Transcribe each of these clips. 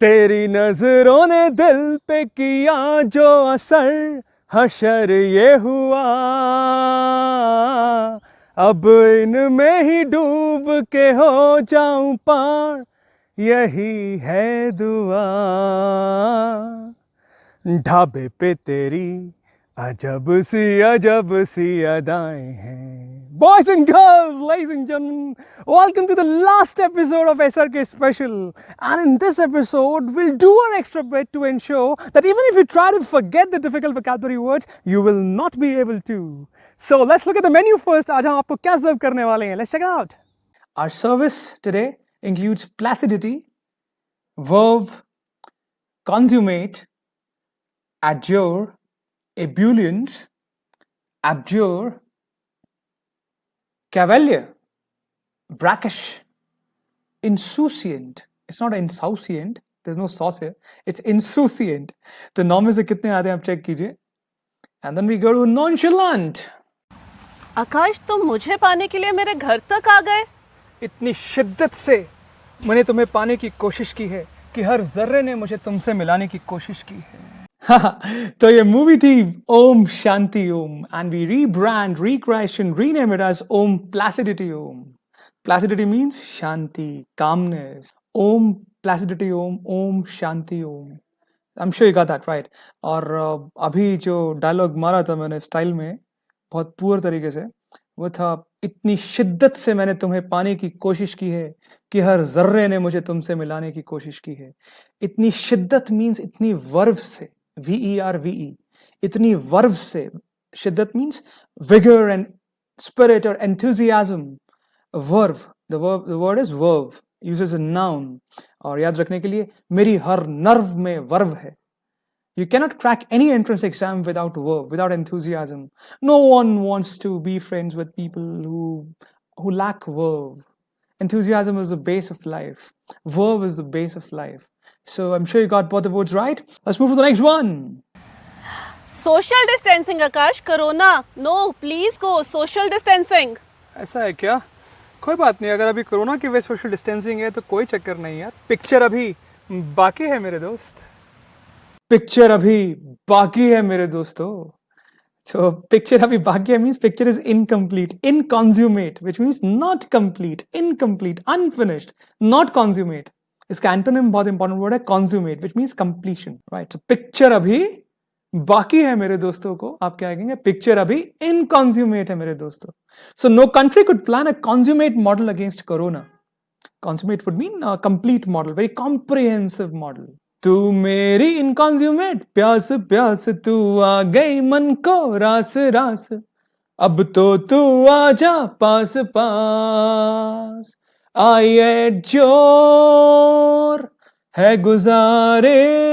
तेरी नजरों ने दिल पे किया जो असर, हशर ये हुआ, अब इनमें ही डूब के हो जाऊं पार, यही है दुआ। ढाबे पे तेरी अजब सी अदाएं हैं। Boys and girls, ladies and gentlemen, welcome to the last episode of SRK Special. And in this episode, we'll do our extra bit to ensure that even if you try to forget the difficult vocabulary words, you will not be able to. So let's look at the menu first. आज हम आपको क्या सर्व करने वाले हैं? Let's check it out. Our service today includes placidity, verb, consummate, adjure, ebullience, abjure, cavalier, brackish, insouciant. It's not insouciant. There's no sauce here. It's insouciant. तो 9 में से कितने आते हैं आप चेक कीजिए. And then we go to nonchalant. आकाश, तुम मुझे पाने के लिए मेरे घर तक आ गए? इतनी शिद्दत से मैंने तुम्हें पाने की कोशिश की है कि हर जर्रे ने मुझे तुमसे मिलाने की कोशिश की है. तो ये मूवी थी Om Shanti Om, and we rebrand, recreation, rename it as Om Placidity Om. Placidity means shanti, calmness. Om Placidity Om, Om Shanti Om. I'm sure you got that right. और अभी जो डायलॉग मारा था मैंने स्टाइल में बहुत पुअर तरीके से, वो था इतनी शिद्दत से मैंने तुम्हें पाने की कोशिश की है कि हर जर्रे ने मुझे तुमसे मिलाने की कोशिश की है. इतनी शिद्दत मीन्स इतनी वर्व से, VERVE, इतनी वर्व से. शिद्दत means vigor and spirit or enthusiasm. Verve, the word is verve, uses a noun. और याद रखने के लिए मेरी हर नर्व में वर्व है. You cannot crack any entrance exam without verve, without enthusiasm. No one wants to be friends with people who lack verve. Enthusiasm is the base of life. Verve is the base of life. So I'm sure you got both the words right. Let's move to the next one. Social distancing Akash, corona. No, please go. Social distancing. ऐसा है क्या? कोई बात नहीं, अगर अभी corona की वजह सोशल डिस्टेंसिंग है तो कोई चक्कर नहीं यार. पिक्चर अभी बाकी है मेरे दोस्त. पिक्चर अभी बाकी है मेरे दोस्तों. So picture abhi baki hai means picture is incomplete, inconsummate, which means not complete, incomplete, unfinished, not consummate. इसका एंटोनिम बहुत इंपॉर्टेंट वर्ड है consummate, which means completion, right? So picture अभी बाकी है मेरे दोस्तों को आप क्या कहेंगे? Picture अभी inconsummate है मेरे दोस्तों. So no country could plan a consummate model against corona. Consummate would mean a complete model, very comprehensive model. तू मेरी इनकॉन्ज्यूमेट प्यास प्यास, तू आ गई मन को रास रास, अब तो तू आजा पास पास, आई एड जोर है गुजारिश.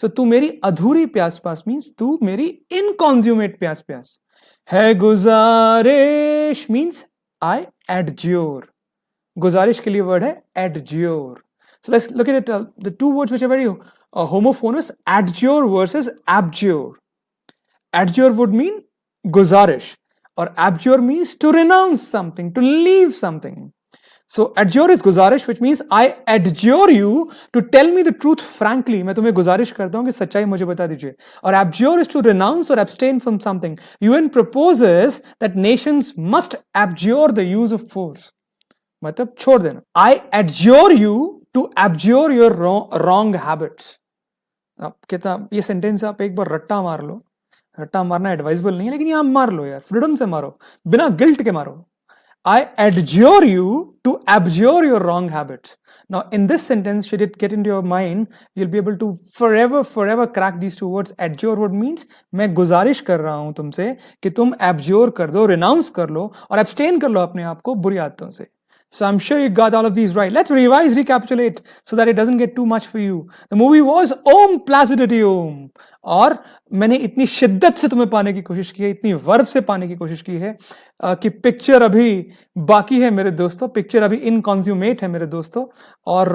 सो तू मेरी अधूरी प्यास पास मीन्स तू मेरी इनकॉन्ज्यूमेट प्यास प्यास है. गुजारिश मीन्स आई एडज्योर. गुजारिश के लिए वर्ड है एडज्योर. So let's look at it, the two words which are very homophonous, adjure versus abjure. Adjure would mean guzarish, or abjure means to renounce something, to leave something. So adjure is guzarish, which means I adjure you to tell me the truth frankly. मैं तुम्हें गुजारिश करता हूँ कि सच्चाई मुझे बता दीजिए. और abjure is to renounce or abstain from something. UN proposes that nations must abjure the use of force. मतलब छोड़ देना. I adjure you to abjure your wrong habits. अब कहता ये सेंटेंस आप एक बार रट्टा मार लो. रट्टा मारना एडवाइजेबल नहीं है, लेकिन यहाँ मार लो यार, फ्रीडम से मारो, बिना गिल्ट के मारो. I adjure you to abjure your wrong habits. Now in this sentence, should it get into your mind, you'll be able to forever crack these two words. Adjure word means मैं गुजारिश कर रहा हूं तुमसे कि तुम abjure कर दो, renounce कर लो और abstain कर लो अपने आप को बुरी आदतों से. So I'm sure you got all of these right. Let's revise, recapitulate so that it doesn't get too much for you. The movie was Om Placidity Om. और मैंने इतनी शिद्दत से तुम्हें पाने की कोशिश की है, इतनी वर्व से पाने की कोशिश की है कि पिक्चर अभी बाकी है मेरे दोस्तों, पिक्चर अभी इनकॉन्ज्यूमेट है मेरे दोस्तों. और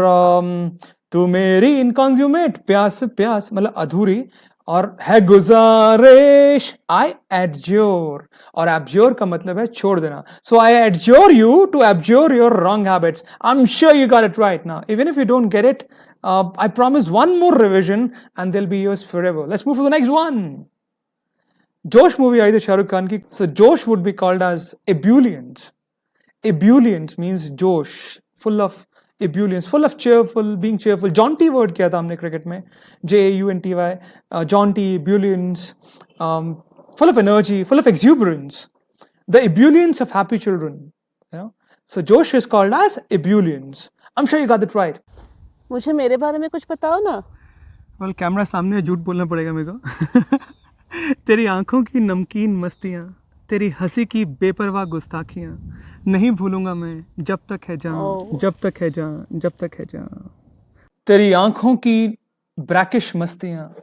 तू मेरी इनकॉन्ज्यूमेट प्यास प्यास मतलब अधूरी और है गुजारिश आई एडज्योर. और एब्ज्योर का मतलब है छोड़ देना. So I adjure you to abjure your wrong habits. I am sure you got it right now. Even if you don't get it, I promise one more revision and they'll be yours forever. Let's move to the next one. Josh movie आई थी शाहरुख खान की. So Josh would be called as ebullience. Ebullience means जोश, full of ebullience, full of cheerful, being cheerful. Jaunty word किया था हमने cricket में, JAUNTY, jaunty, ebullience, full of energy, full of exuberance. The ebullience of happy children. You know? So Josh is called as ebullience. I'm sure you got it right. मुझे मेरे बारे में कुछ बताओ ना. वेल कैमरा सामने है, झूठ बोलना पड़ेगा मेरे को. तेरी आंखों की नमकीन मस्तियाँ, तेरी हंसी की बेपरवाह गुस्ताखियाँ नहीं भूलूंगा मैं जब तक है जान, जब तक है जान, जब तक है जान. तेरी आंखों की ब्रैकिश मस्तियाँ,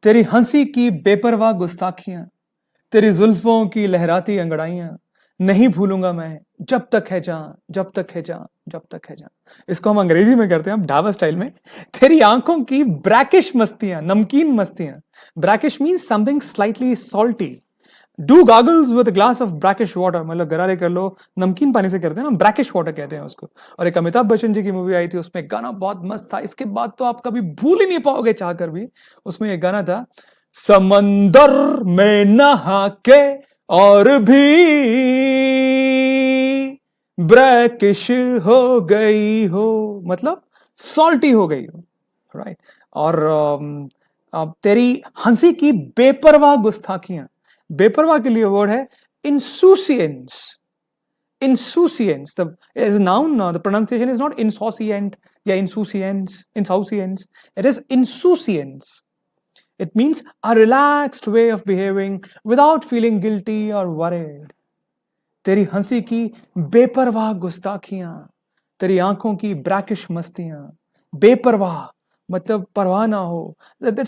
तेरी हंसी की बेपरवाह गुस्ताखियाँ, तेरी जुल्फों की लहराती अंगड़ाइयाँ नहीं भूलूंगा मैं जब तक है जान, जब तक है जान, जब तक है जान. इसको हम अंग्रेजी में करते हैं, ढाबा स्टाइल में. तेरी आंखों की ब्रैकिश मस्तियां, नमकीन मस्तियां. Brackish means something slightly salty. Do gargles with glass of brackish water, मतलब गरारे कर लो, नमकीन पानी से करते हैं ना, ब्रैकिश वाटर कहते हैं उसको. और एक अमिताभ बच्चन जी की मूवी आई थी, उसमें गाना बहुत मस्त था. इसके बाद तो आप कभी भूल ही नहीं पाओगे चाह कर भी. उसमें एक गाना था, समंदर में नहा के और भी ब्रैकिश हो गई हो, मतलब सॉल्टी हो गई हो, राइट. और तेरी हंसी की बेपरवाह गुस्ताखियां, बेपरवाह के लिए वर्ड है insouciance. Insouciance, the as noun, the pronunciation is not insouciant, yeah, insouciance, insouciance. It is insouciance. It means a relaxed way of behaving without feeling guilty or worried. तेरी हंसी की बेपरवाह गुस्ताखियां, तेरी आंखों की ब्रैकिश मस्तियां. बेपरवाह मतलब परवाह ना हो.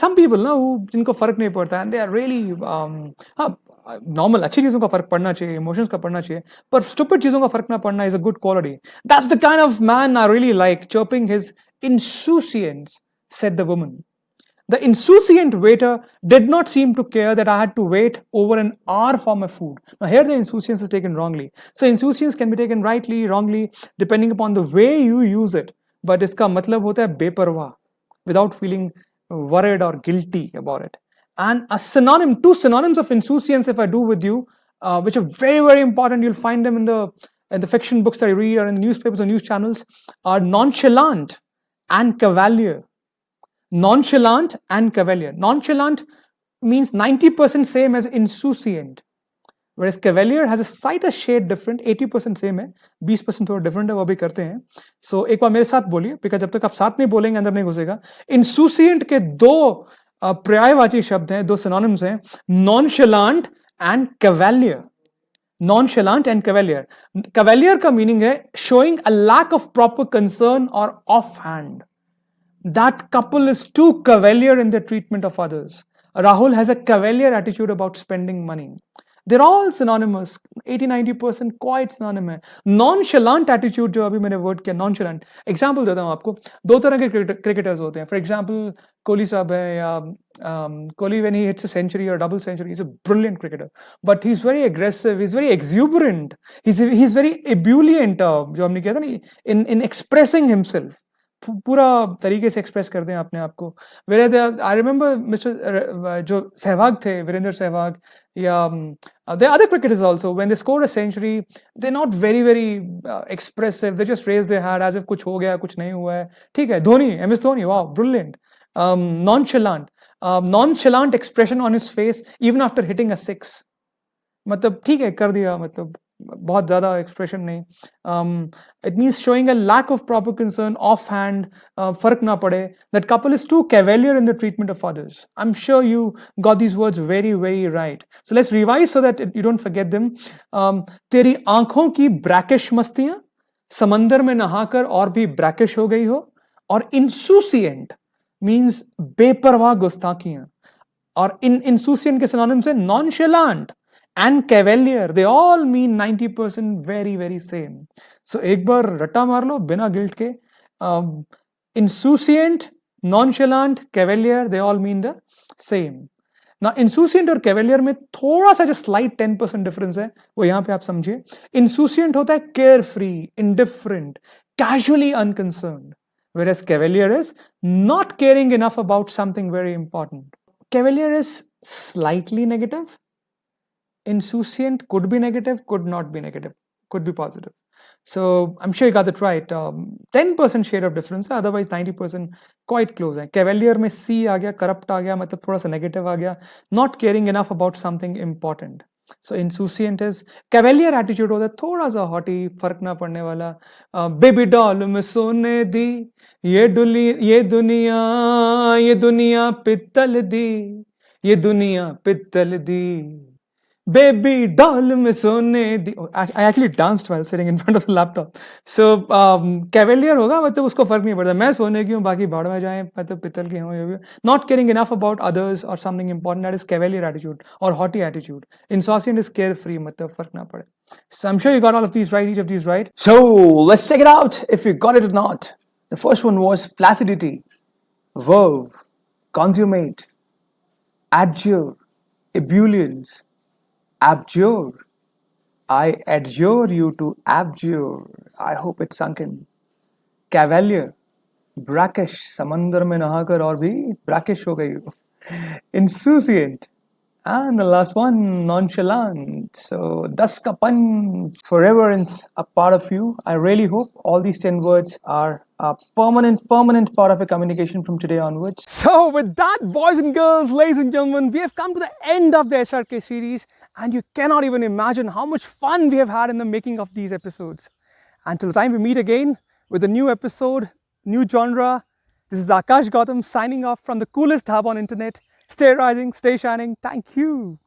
Some people ना जिनको फर्क नहीं पड़ता, and they are really हाँ नॉर्मल अच्छी चीजों का फर्क पड़ना चाहिए, इमोशंस का पड़ना चाहिए, पर स्टूपिड चीजों का फर्क ना पड़ना is a good quality. That's the kind of man I really like, chirping his insouciance, said the woman. The insouciant waiter did not seem to care that I had to wait over an hour for my food. Now here the insouciance is taken wrongly. So insouciance can be taken rightly, wrongly, depending upon the way you use it. But इसका मतलब होता है बेपरवाह, without feeling worried or guilty about it. And a synonym, two synonyms of insouciance if I do with you, which are very, very important. You'll find them in the fiction books that I read or in the newspapers or news channels, are nonchalant and cavalier. Nonchalant and cavalier. Nonchalant means 90% same as insouciant, whereas cavalier has a slight shade different. 80% same है, 20% थोड़ा different है, वो भी करते हैं. So एक बार मेरे साथ बोलिए, because जब तक आप साथ नहीं बोलेंगे अंदर नहीं घुसेगा. Insouciant के दो पर्यायवाची शब्द हैं, दो synonyms हैं, nonchalant and cavalier. Nonchalant and cavalier. Cavalier का meaning है showing a lack of proper concern or offhand. That couple is too cavalier in their treatment of others. Rahul has a cavalier attitude about spending money. They're all synonymous. 80-90% quite synonymous है. Nonchalant attitude जो अभी मैंने word किया, nonchalant. Example देता हूँ आपको. दो तरह के cricketers होते हैं. For example, कोहली साहब है, या Kohli when he hits a century or double century, he's a brilliant cricketer. But he's very aggressive. He's very exuberant. He's very ebullient. जो हमने किया था ना, in expressing himself. पूरा तरीके से एक्सप्रेस करते हैं अपने आप को. आई रिमेंबर मिस्टर जो सहवाग थे, वीरेंद्र सहवाग, या the other cricketers also, when they score a century, they're not very expressive. They just raise their hand as if कुछ हो गया, कुछ नहीं हुआ है. ठीक है, Dhoni, MS Dhoni, wow, brilliant. Nonchalant expression on his face even after hitting a six. मतलब ठीक है, कर दिया, मतलब बहुत ज़्यादा एक्सप्रेशन नहीं. It means showing a lack of proper concern, offhand, फर्क ना पड़े. That couple is too cavalier in the treatment of others. I am sure you got these words very right. So let's revise so that you don't forget them. तेरी आंखों की brackish मस्तियां, समंदर में नहाकर और भी ब्रैकिश हो गई हो, और इंसूसिएंट मीन्स बेपरवाह गुस्ताखियां, और इंसूसिएंट के सिनोनिम्स है nonchalant and cavalier, they all mean 90% very very same. So एक बार रट्टा मार लो बिना गिल्ट के. Insouciant, nonchalant, cavalier, they all mean the same. ना इंसूसिएंट और कैवेलियर में थोड़ा सा जो स्लाइट 10% डिफरेंस है, वो यहां पे आप समझिए. इंसूसिएंट होता है care free, indifferent, casually unconcerned, whereas cavalier is not caring enough about something very important. Cavalier is slightly negative. Insouciant could be negative, could not be negative, could be positive. So I'm sure you got it right. 10% shade of difference है, otherwise 90% quite close है. Cavalier में C आ गया, corrupt आ गया, मतलब थोड़ा सा negative आ गया, not caring enough about something important. So insouciant is cavalier attitude होता है थोड़ा सा haughty, फर्क ना पड़ने वाला. बेबी डॉल में सोने दी, ये दुनिया पित्तल दी, ये दुनिया पित्तल दी, बेबी डॉल में सोने दी. I actually danced while sitting in front of the laptop. So cavalier होगा, मतलब उसको फर्क नहीं पड़ता, मैं सोने की हूँ बाकी भाड़ में जाएं, मतलब पित्तल की हूँ. Not caring enough about others or something important, that is cavalier attitude or haughty attitude. Insouciant is carefree, मतलब फर्क ना पड़े. So I'm sure you got all of these right, each of these right. So let's check it out if you got it or not. The first one was placidity, verb, consummate, adjure, ebullience, abjure. I adjure you to abjure. I hope it's sunk in. Cavalier, brackish, समंदर में नहाकर और भी brackish हो गई हो. Insouciant, and the last one, nonchalant. So, das ka pan, forever is a part of you. I really hope all these 10 words are a permanent part of your communication from today onwards. So, with that, boys and girls, ladies and gentlemen, we have come to the end of the SRK series, and you cannot even imagine how much fun we have had in the making of these episodes. Until the time we meet again with a new episode, new genre, this is Akash Gautam signing off from the coolest hub on internet. Stay rising, stay shining. Thank you.